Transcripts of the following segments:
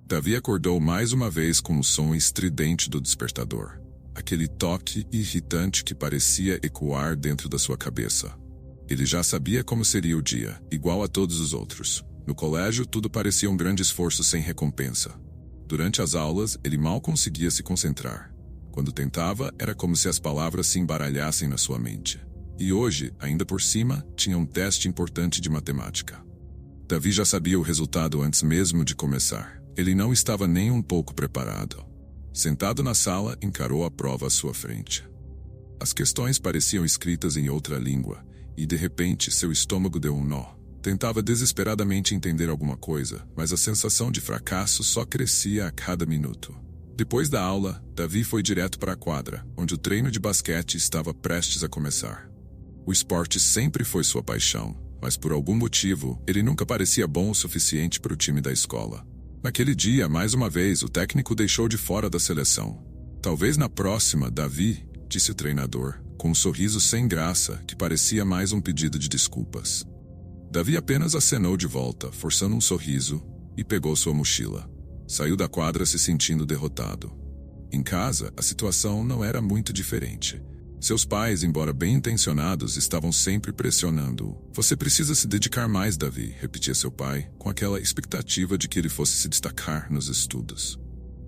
Davi acordou mais uma vez com o som estridente do despertador. Aquele toque irritante que parecia ecoar dentro da sua cabeça. Ele já sabia como seria o dia, igual a todos os outros. No colégio, tudo parecia um grande esforço sem recompensa. Durante as aulas, ele mal conseguia se concentrar. Quando tentava, era como se as palavras se embaralhassem na sua mente. E hoje, ainda por cima, tinha um teste importante de matemática. Davi já sabia o resultado antes mesmo de começar. Ele não estava nem um pouco preparado. Sentado na sala, encarou a prova à sua frente. As questões pareciam escritas em outra língua, e de repente seu estômago deu um nó. Tentava desesperadamente entender alguma coisa, mas a sensação de fracasso só crescia a cada minuto. Depois da aula, Davi foi direto para a quadra, onde o treino de basquete estava prestes a começar. O esporte sempre foi sua paixão, mas por algum motivo, ele nunca parecia bom o suficiente para o time da escola. Naquele dia, mais uma vez, o técnico deixou de fora da seleção. Talvez na próxima, Davi, disse o treinador, com um sorriso sem graça que parecia mais um pedido de desculpas. Davi apenas acenou de volta, forçando um sorriso, e pegou sua mochila. Saiu da quadra se sentindo derrotado. Em casa, a situação não era muito diferente. Seus pais, embora bem-intencionados, estavam sempre pressionando-o. Você precisa se dedicar mais, Davi, repetia seu pai, com aquela expectativa de que ele fosse se destacar nos estudos.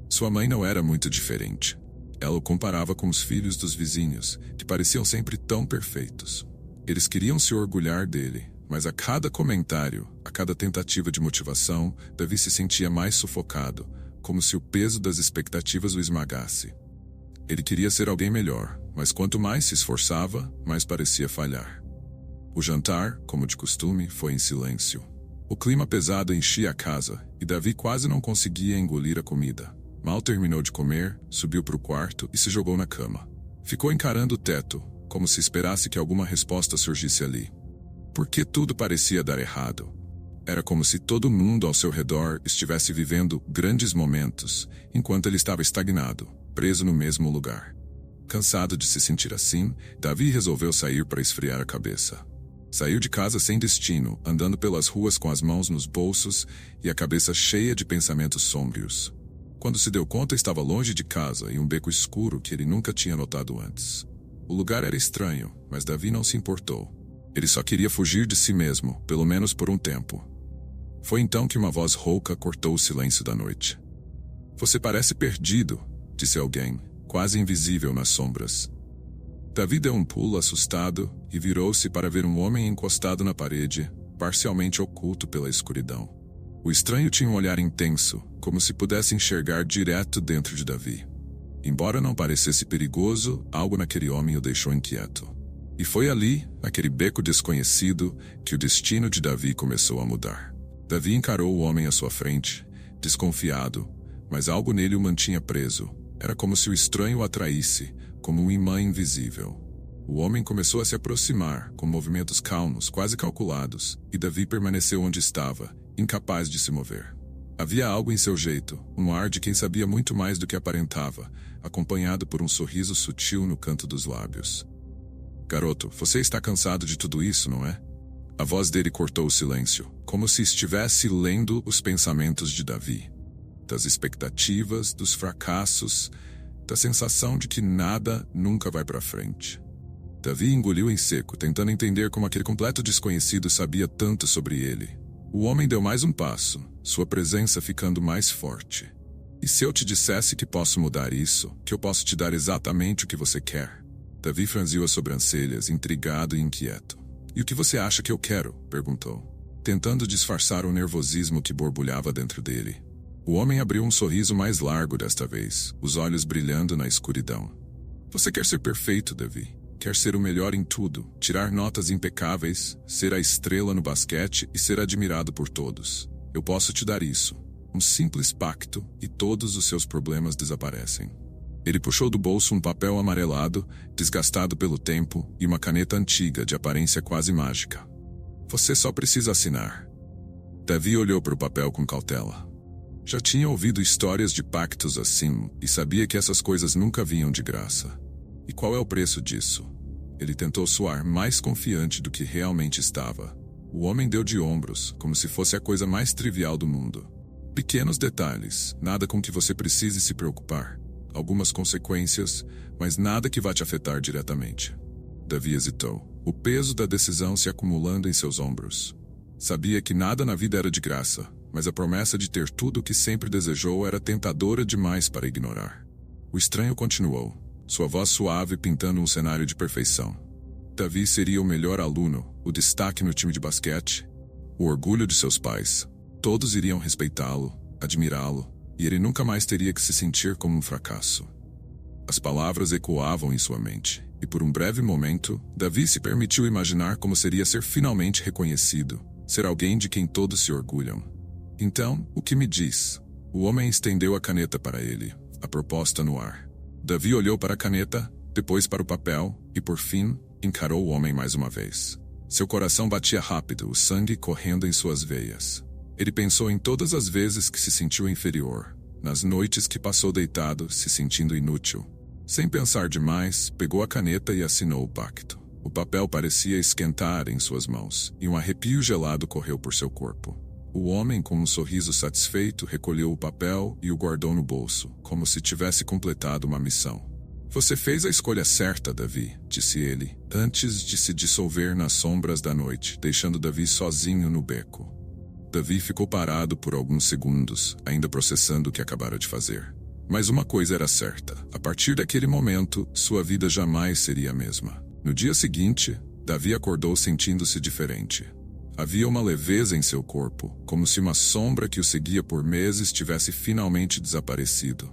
Sua mãe não era muito diferente. Ela o comparava com os filhos dos vizinhos, que pareciam sempre tão perfeitos. Eles queriam se orgulhar dele, mas a cada comentário, a cada tentativa de motivação, Davi se sentia mais sufocado, como se o peso das expectativas o esmagasse. Ele queria ser alguém melhor, mas quanto mais se esforçava, mais parecia falhar. O jantar, como de costume, foi em silêncio. O clima pesado enchia a casa, e Davi quase não conseguia engolir a comida. Mal terminou de comer, subiu para o quarto e se jogou na cama. Ficou encarando o teto, como se esperasse que alguma resposta surgisse ali. Porque tudo parecia dar errado. Era como se todo mundo ao seu redor estivesse vivendo grandes momentos, enquanto ele estava estagnado, preso no mesmo lugar. Cansado de se sentir assim, Davi resolveu sair para esfriar a cabeça. Saiu de casa sem destino, andando pelas ruas com as mãos nos bolsos e a cabeça cheia de pensamentos sômbrios. Quando se deu conta, estava longe de casa, em um beco escuro que ele nunca tinha notado antes. O lugar era estranho, mas Davi não se importou. Ele só queria fugir de si mesmo, pelo menos por um tempo. Foi então que uma voz rouca cortou o silêncio da noite. Você parece perdido, disse alguém, quase invisível nas sombras. Davi deu um pulo assustado e virou-se para ver um homem encostado na parede, parcialmente oculto pela escuridão. O estranho tinha um olhar intenso, como se pudesse enxergar direto dentro de Davi. Embora não parecesse perigoso, algo naquele homem o deixou inquieto. E foi ali, naquele beco desconhecido, que o destino de Davi começou a mudar. Davi encarou o homem à sua frente, desconfiado, mas algo nele o mantinha preso. Era como se o estranho o atraísse, como um imã invisível. O homem começou a se aproximar, com movimentos calmos, quase calculados, e Davi permaneceu onde estava, incapaz de se mover. Havia algo em seu jeito, um ar de quem sabia muito mais do que aparentava, acompanhado por um sorriso sutil no canto dos lábios. Garoto, você está cansado de tudo isso, não é? A voz dele cortou o silêncio, como se estivesse lendo os pensamentos de Davi. Das expectativas, dos fracassos, da sensação de que nada nunca vai para frente. Davi engoliu em seco, tentando entender como aquele completo desconhecido sabia tanto sobre ele. O homem deu mais um passo, sua presença ficando mais forte. E se eu te dissesse que posso mudar isso, que eu posso te dar exatamente o que você quer? Davi franziu as sobrancelhas, intrigado e inquieto. E o que você acha que eu quero? Perguntou, tentando disfarçar o nervosismo que borbulhava dentro dele. O homem abriu um sorriso mais largo desta vez, os olhos brilhando na escuridão. Você quer ser perfeito, Davi. Quer ser o melhor em tudo, tirar notas impecáveis, ser a estrela no basquete e ser admirado por todos. Eu posso te dar isso. Um simples pacto e todos os seus problemas desaparecem. Ele puxou do bolso um papel amarelado, desgastado pelo tempo, e uma caneta antiga de aparência quase mágica. Você só precisa assinar. Davi olhou para o papel com cautela. Já tinha ouvido histórias de pactos assim, e sabia que essas coisas nunca vinham de graça. E qual é o preço disso? Ele tentou soar mais confiante do que realmente estava. O homem deu de ombros, como se fosse a coisa mais trivial do mundo. Pequenos detalhes, nada com que você precise se preocupar. Algumas consequências, mas nada que vá te afetar diretamente. Davi hesitou, o peso da decisão se acumulando em seus ombros. Sabia que nada na vida era de graça, mas a promessa de ter tudo o que sempre desejou era tentadora demais para ignorar. O estranho continuou, sua voz suave pintando um cenário de perfeição. Davi seria o melhor aluno, o destaque no time de basquete, o orgulho de seus pais. Todos iriam respeitá-lo, admirá-lo, e ele nunca mais teria que se sentir como um fracasso. As palavras ecoavam em sua mente, e por um breve momento, Davi se permitiu imaginar como seria ser finalmente reconhecido, ser alguém de quem todos se orgulham. Então, o que me diz? O homem estendeu a caneta para ele, a proposta no ar. Davi olhou para a caneta, depois para o papel, e por fim, encarou o homem mais uma vez. Seu coração batia rápido, o sangue correndo em suas veias. Ele pensou em todas as vezes que se sentiu inferior, nas noites que passou deitado, se sentindo inútil. Sem pensar demais, pegou a caneta e assinou o pacto. O papel parecia esquentar em suas mãos, e um arrepio gelado correu por seu corpo. O homem, com um sorriso satisfeito, recolheu o papel e o guardou no bolso, como se tivesse completado uma missão. Você fez a escolha certa, Davi, disse ele, antes de se dissolver nas sombras da noite, deixando Davi sozinho no beco. Davi ficou parado por alguns segundos, ainda processando o que acabara de fazer. Mas uma coisa era certa, a partir daquele momento, sua vida jamais seria a mesma. No dia seguinte, Davi acordou sentindo-se diferente. Havia uma leveza em seu corpo, como se uma sombra que o seguia por meses tivesse finalmente desaparecido.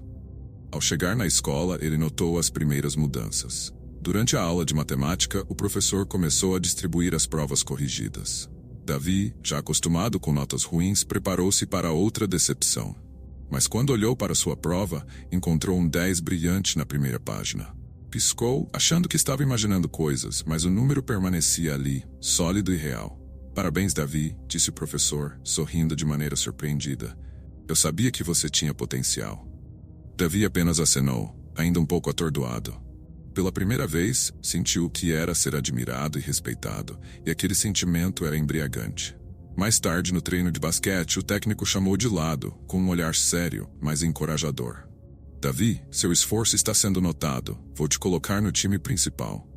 Ao chegar na escola, ele notou as primeiras mudanças. Durante a aula de matemática, o professor começou a distribuir as provas corrigidas. Davi, já acostumado com notas ruins, preparou-se para outra decepção. Mas quando olhou para sua prova, encontrou um 10 brilhante na primeira página. Piscou, achando que estava imaginando coisas, mas o número permanecia ali, sólido e real. Parabéns, Davi, disse o professor, sorrindo de maneira surpreendida. Eu sabia que você tinha potencial. Davi apenas acenou, ainda um pouco atordoado. Pela primeira vez, sentiu o que era ser admirado e respeitado, e aquele sentimento era embriagante. Mais tarde, no treino de basquete, o técnico chamou de lado, com um olhar sério, mas encorajador. Davi, seu esforço está sendo notado, vou te colocar no time principal.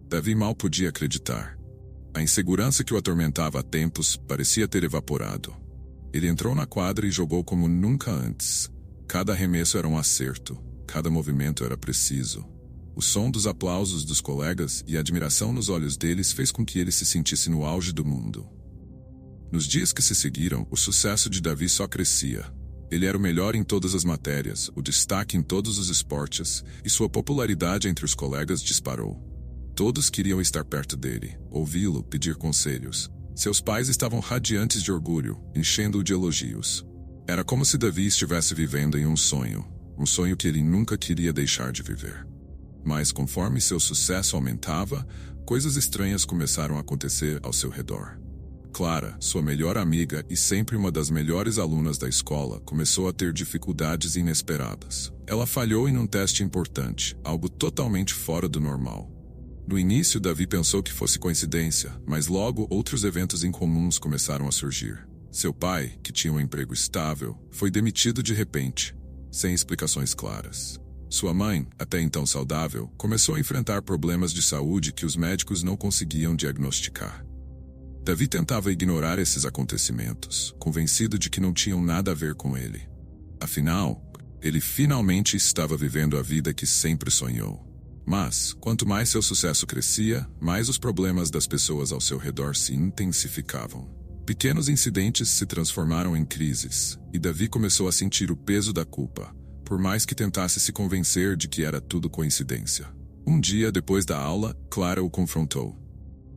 Davi mal podia acreditar. A insegurança que o atormentava há tempos parecia ter evaporado. Ele entrou na quadra e jogou como nunca antes. Cada arremesso era um acerto, cada movimento era preciso. O som dos aplausos dos colegas e a admiração nos olhos deles fez com que ele se sentisse no auge do mundo. Nos dias que se seguiram, o sucesso de Davi só crescia. Ele era o melhor em todas as matérias, o destaque em todos os esportes, e sua popularidade entre os colegas disparou. Todos queriam estar perto dele, ouvi-lo, pedir conselhos. Seus pais estavam radiantes de orgulho, enchendo-o de elogios. Era como se Davi estivesse vivendo em um sonho que ele nunca queria deixar de viver. Mas conforme seu sucesso aumentava, coisas estranhas começaram a acontecer ao seu redor. Clara, sua melhor amiga e sempre uma das melhores alunas da escola, começou a ter dificuldades inesperadas. Ela falhou em um teste importante, algo totalmente fora do normal. No início, Davi pensou que fosse coincidência, mas logo outros eventos incomuns começaram a surgir. Seu pai, que tinha um emprego estável, foi demitido de repente, sem explicações claras. Sua mãe, até então saudável, começou a enfrentar problemas de saúde que os médicos não conseguiam diagnosticar. Davi tentava ignorar esses acontecimentos, convencido de que não tinham nada a ver com ele. Afinal, ele finalmente estava vivendo a vida que sempre sonhou. Mas, quanto mais seu sucesso crescia, mais os problemas das pessoas ao seu redor se intensificavam. Pequenos incidentes se transformaram em crises, e Davi começou a sentir o peso da culpa, por mais que tentasse se convencer de que era tudo coincidência. Um dia, depois da aula, Clara o confrontou.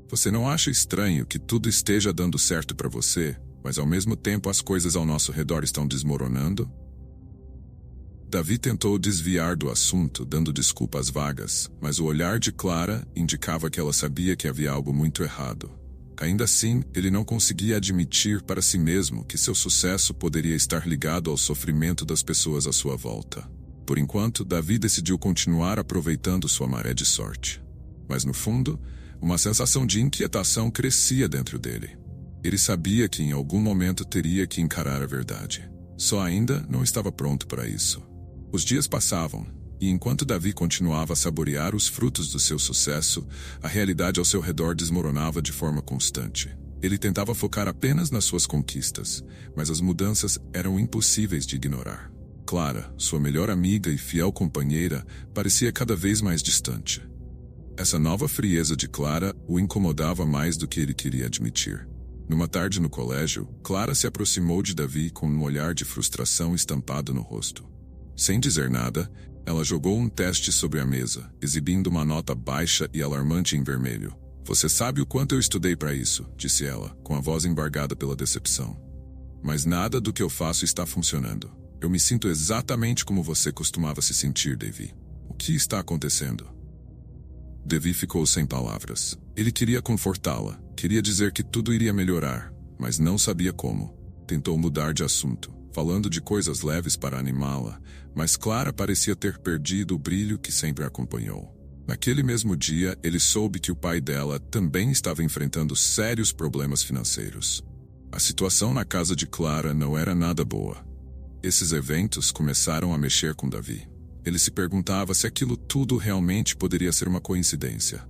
Você não acha estranho que tudo esteja dando certo para você, mas ao mesmo tempo as coisas ao nosso redor estão desmoronando? Davi tentou desviar do assunto, dando desculpas vagas, mas o olhar de Clara indicava que ela sabia que havia algo muito errado. Ainda assim, ele não conseguia admitir para si mesmo que seu sucesso poderia estar ligado ao sofrimento das pessoas à sua volta. Por enquanto, Davi decidiu continuar aproveitando sua maré de sorte. Mas no fundo, uma sensação de inquietação crescia dentro dele. Ele sabia que em algum momento teria que encarar a verdade. Só ainda não estava pronto para isso. Os dias passavam, e enquanto Davi continuava a saborear os frutos do seu sucesso, a realidade ao seu redor desmoronava de forma constante. Ele tentava focar apenas nas suas conquistas, mas as mudanças eram impossíveis de ignorar. Clara, sua melhor amiga e fiel companheira, parecia cada vez mais distante. Essa nova frieza de Clara o incomodava mais do que ele queria admitir. Numa tarde no colégio, Clara se aproximou de Davi com um olhar de frustração estampado no rosto. Sem dizer nada, ela jogou um teste sobre a mesa, exibindo uma nota baixa e alarmante em vermelho. "Você sabe o quanto eu estudei para isso", disse ela, com a voz embargada pela decepção. "Mas nada do que eu faço está funcionando. Eu me sinto exatamente como você costumava se sentir, Davi. O que está acontecendo?" Davi ficou sem palavras. Ele queria confortá-la, queria dizer que tudo iria melhorar, mas não sabia como. Tentou mudar de assunto, falando de coisas leves para animá-la, mas Clara parecia ter perdido o brilho que sempre a acompanhou. Naquele mesmo dia, ele soube que o pai dela também estava enfrentando sérios problemas financeiros. A situação na casa de Clara não era nada boa. Esses eventos começaram a mexer com Davi. Ele se perguntava se aquilo tudo realmente poderia ser uma coincidência.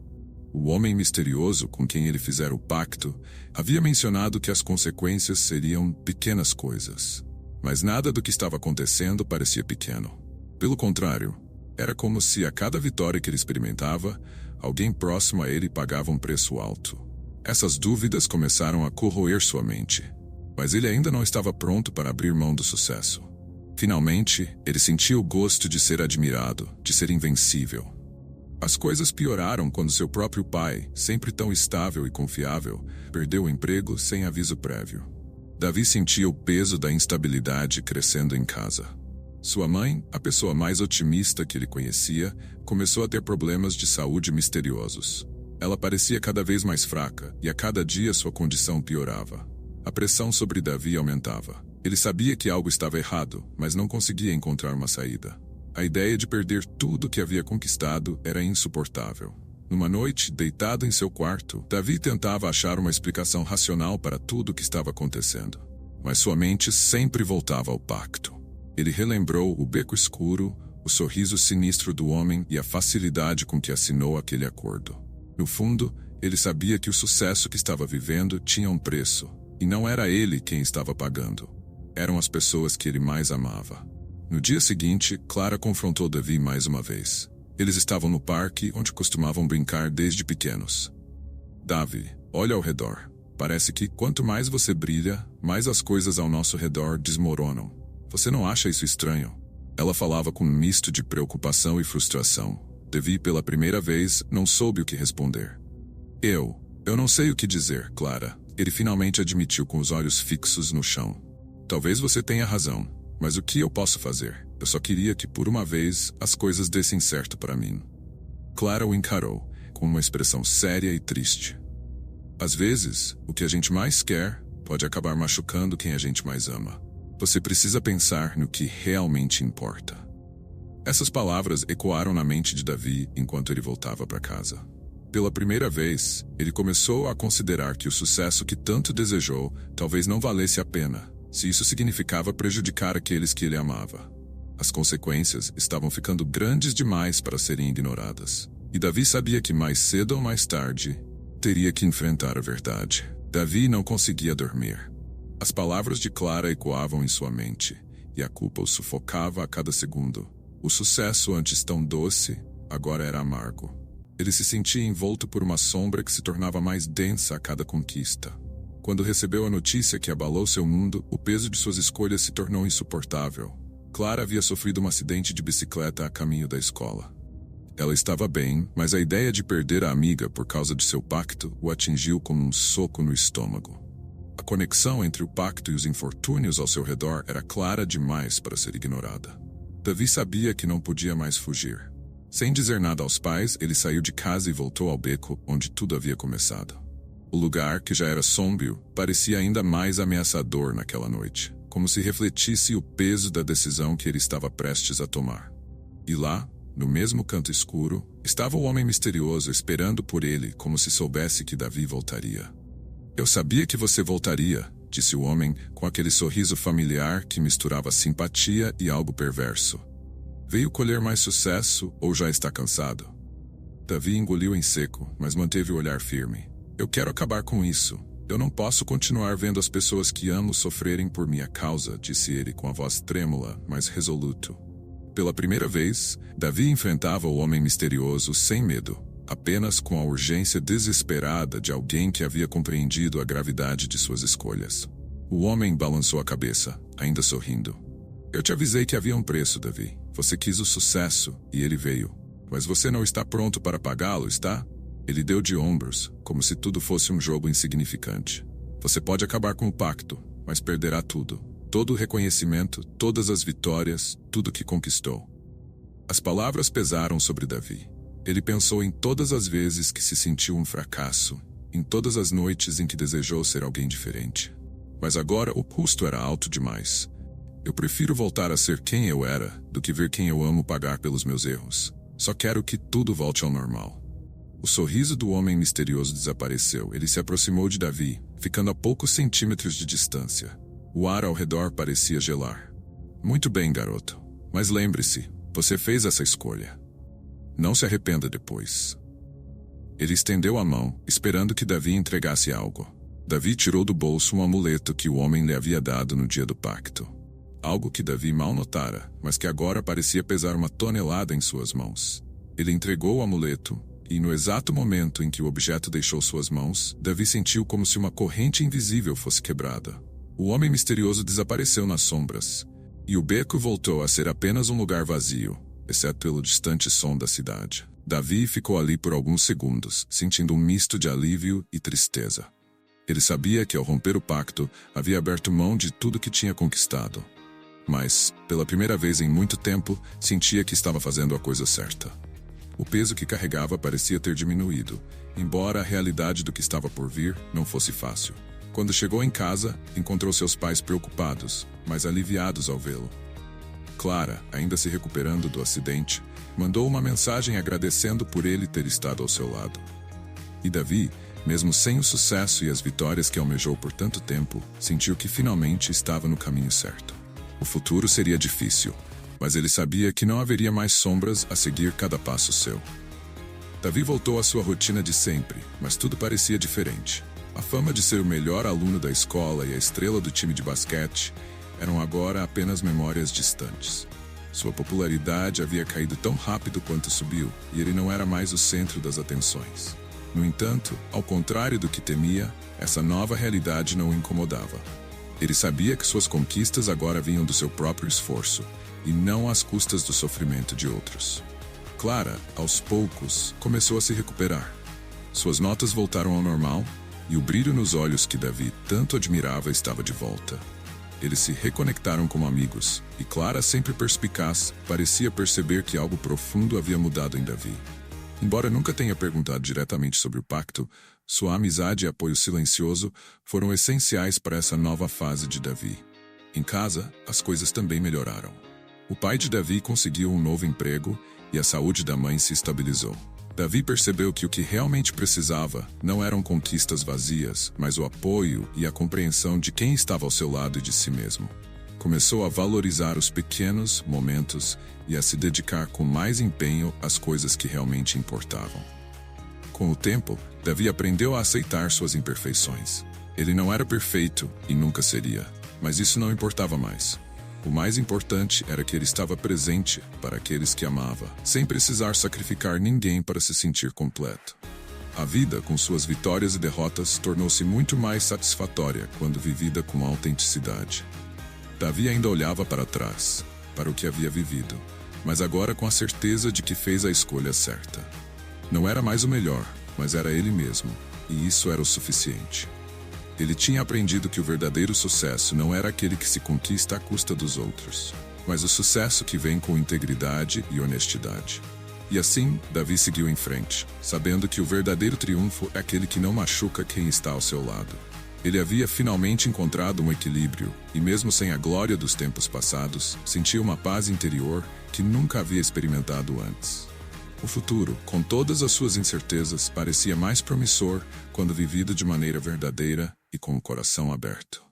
O homem misterioso com quem ele fizera o pacto havia mencionado que as consequências seriam pequenas coisas. Mas nada do que estava acontecendo parecia pequeno. Pelo contrário, era como se a cada vitória que ele experimentava, alguém próximo a ele pagava um preço alto. Essas dúvidas começaram a corroer sua mente. Mas ele ainda não estava pronto para abrir mão do sucesso. Finalmente, ele sentia o gosto de ser admirado, de ser invencível. As coisas pioraram quando seu próprio pai, sempre tão estável e confiável, perdeu o emprego sem aviso prévio. Davi sentia o peso da instabilidade crescendo em casa. Sua mãe, a pessoa mais otimista que ele conhecia, começou a ter problemas de saúde misteriosos. Ela parecia cada vez mais fraca, e a cada dia sua condição piorava. A pressão sobre Davi aumentava. Ele sabia que algo estava errado, mas não conseguia encontrar uma saída. A ideia de perder tudo que havia conquistado era insuportável. Numa noite, deitado em seu quarto, Davi tentava achar uma explicação racional para tudo o que estava acontecendo. Mas sua mente sempre voltava ao pacto. Ele relembrou o beco escuro, o sorriso sinistro do homem e a facilidade com que assinou aquele acordo. No fundo, ele sabia que o sucesso que estava vivendo tinha um preço, e não era ele quem estava pagando. Eram as pessoas que ele mais amava. No dia seguinte, Clara confrontou Davi mais uma vez. Eles estavam no parque onde costumavam brincar desde pequenos. "Davi, olha ao redor. Parece que quanto mais você brilha, mais as coisas ao nosso redor desmoronam. Você não acha isso estranho?" Ela falava com um misto de preocupação e frustração. Davi, pela primeira vez, não soube o que responder. Eu não sei o que dizer, Clara." Ele finalmente admitiu com os olhos fixos no chão. "Talvez você tenha razão, mas o que eu posso fazer? Eu só queria que por uma vez as coisas dessem certo para mim." Clara o encarou, com uma expressão séria e triste. "Às vezes, o que a gente mais quer pode acabar machucando quem a gente mais ama. Você precisa pensar no que realmente importa." Essas palavras ecoaram na mente de Davi enquanto ele voltava para casa. Pela primeira vez, ele começou a considerar que o sucesso que tanto desejou talvez não valesse a pena, se isso significava prejudicar aqueles que ele amava. As consequências estavam ficando grandes demais para serem ignoradas. E Davi sabia que mais cedo ou mais tarde, teria que enfrentar a verdade. Davi não conseguia dormir. As palavras de Clara ecoavam em sua mente, e a culpa o sufocava a cada segundo. O sucesso, antes tão doce, agora era amargo. Ele se sentia envolto por uma sombra que se tornava mais densa a cada conquista. Quando recebeu a notícia que abalou seu mundo, o peso de suas escolhas se tornou insuportável. Clara havia sofrido um acidente de bicicleta a caminho da escola. Ela estava bem, mas a ideia de perder a amiga por causa de seu pacto o atingiu como um soco no estômago. A conexão entre o pacto e os infortúnios ao seu redor era clara demais para ser ignorada. Davi sabia que não podia mais fugir. Sem dizer nada aos pais, ele saiu de casa e voltou ao beco onde tudo havia começado. O lugar, que já era sombrio, parecia ainda mais ameaçador naquela noite, como se refletisse o peso da decisão que ele estava prestes a tomar. E lá, no mesmo canto escuro, estava o homem misterioso esperando por ele como se soubesse que Davi voltaria. "Eu sabia que você voltaria", disse o homem, com aquele sorriso familiar que misturava simpatia e algo perverso. Veio colher mais sucesso ou já está cansado? Davi engoliu em seco, mas manteve o olhar firme. Eu quero acabar com isso. Eu não posso continuar vendo as pessoas que amo sofrerem por minha causa, disse ele com a voz trêmula, mas resoluto. Pela primeira vez, Davi enfrentava o homem misterioso sem medo, apenas com a urgência desesperada de alguém que havia compreendido a gravidade de suas escolhas. O homem balançou a cabeça, ainda sorrindo. Eu te avisei que havia um preço, Davi. Você quis o sucesso, e ele veio. Mas você não está pronto para pagá-lo, está? Ele deu de ombros, como se tudo fosse um jogo insignificante. Você pode acabar com o pacto, mas perderá tudo. Todo o reconhecimento, todas as vitórias, tudo que conquistou. As palavras pesaram sobre Davi. Ele pensou em todas as vezes que se sentiu um fracasso, em todas as noites em que desejou ser alguém diferente. Mas agora o custo era alto demais. Eu prefiro voltar a ser quem eu era do que ver quem eu amo pagar pelos meus erros. Só quero que tudo volte ao normal. O sorriso do homem misterioso desapareceu. Ele se aproximou de Davi, ficando a poucos centímetros de distância. O ar ao redor parecia gelar. Muito bem, garoto. Mas lembre-se, você fez essa escolha. Não se arrependa depois. Ele estendeu a mão, esperando que Davi entregasse algo. Davi tirou do bolso um amuleto que o homem lhe havia dado no dia do pacto. Algo que Davi mal notara, mas que agora parecia pesar 1 tonelada em suas mãos. Ele entregou o amuleto, e no exato momento em que o objeto deixou suas mãos, Davi sentiu como se uma corrente invisível fosse quebrada. O homem misterioso desapareceu nas sombras, e o beco voltou a ser apenas um lugar vazio, exceto pelo distante som da cidade. Davi ficou ali por alguns segundos, sentindo um misto de alívio e tristeza. Ele sabia que ao romper o pacto, havia aberto mão de tudo que tinha conquistado. Mas, pela primeira vez em muito tempo, sentia que estava fazendo a coisa certa. O peso que carregava parecia ter diminuído, embora a realidade do que estava por vir não fosse fácil. Quando chegou em casa, encontrou seus pais preocupados, mas aliviados ao vê-lo. Clara, ainda se recuperando do acidente, mandou uma mensagem agradecendo por ele ter estado ao seu lado. E Davi, mesmo sem o sucesso e as vitórias que almejou por tanto tempo, sentiu que finalmente estava no caminho certo. O futuro seria difícil, mas ele sabia que não haveria mais sombras a seguir cada passo seu. Davi voltou à sua rotina de sempre, mas tudo parecia diferente. A fama de ser o melhor aluno da escola e a estrela do time de basquete eram agora apenas memórias distantes. Sua popularidade havia caído tão rápido quanto subiu, e ele não era mais o centro das atenções. No entanto, ao contrário do que temia, essa nova realidade não o incomodava. Ele sabia que suas conquistas agora vinham do seu próprio esforço, e não às custas do sofrimento de outros. Clara, aos poucos, começou a se recuperar. Suas notas voltaram ao normal, e o brilho nos olhos que Davi tanto admirava estava de volta. Eles se reconectaram como amigos, e Clara, sempre perspicaz, parecia perceber que algo profundo havia mudado em Davi. Embora nunca tenha perguntado diretamente sobre o pacto, sua amizade e apoio silencioso foram essenciais para essa nova fase de Davi. Em casa, as coisas também melhoraram. O pai de Davi conseguiu um novo emprego e a saúde da mãe se estabilizou. Davi percebeu que o que realmente precisava não eram conquistas vazias, mas o apoio e a compreensão de quem estava ao seu lado e de si mesmo. Começou a valorizar os pequenos momentos e a se dedicar com mais empenho às coisas que realmente importavam. Com o tempo, Davi aprendeu a aceitar suas imperfeições. Ele não era perfeito e nunca seria, mas isso não importava mais. O mais importante era que ele estava presente para aqueles que amava, sem precisar sacrificar ninguém para se sentir completo. A vida, com suas vitórias e derrotas, tornou-se muito mais satisfatória quando vivida com autenticidade. Davi ainda olhava para trás, para o que havia vivido, mas agora com a certeza de que fez a escolha certa. Não era mais o melhor, mas era ele mesmo, e isso era o suficiente. Ele tinha aprendido que o verdadeiro sucesso não era aquele que se conquista à custa dos outros, mas o sucesso que vem com integridade e honestidade. E assim, Davi seguiu em frente, sabendo que o verdadeiro triunfo é aquele que não machuca quem está ao seu lado. Ele havia finalmente encontrado um equilíbrio, e mesmo sem a glória dos tempos passados, sentia uma paz interior que nunca havia experimentado antes. O futuro, com todas as suas incertezas, parecia mais promissor quando vivido de maneira verdadeira e com o coração aberto.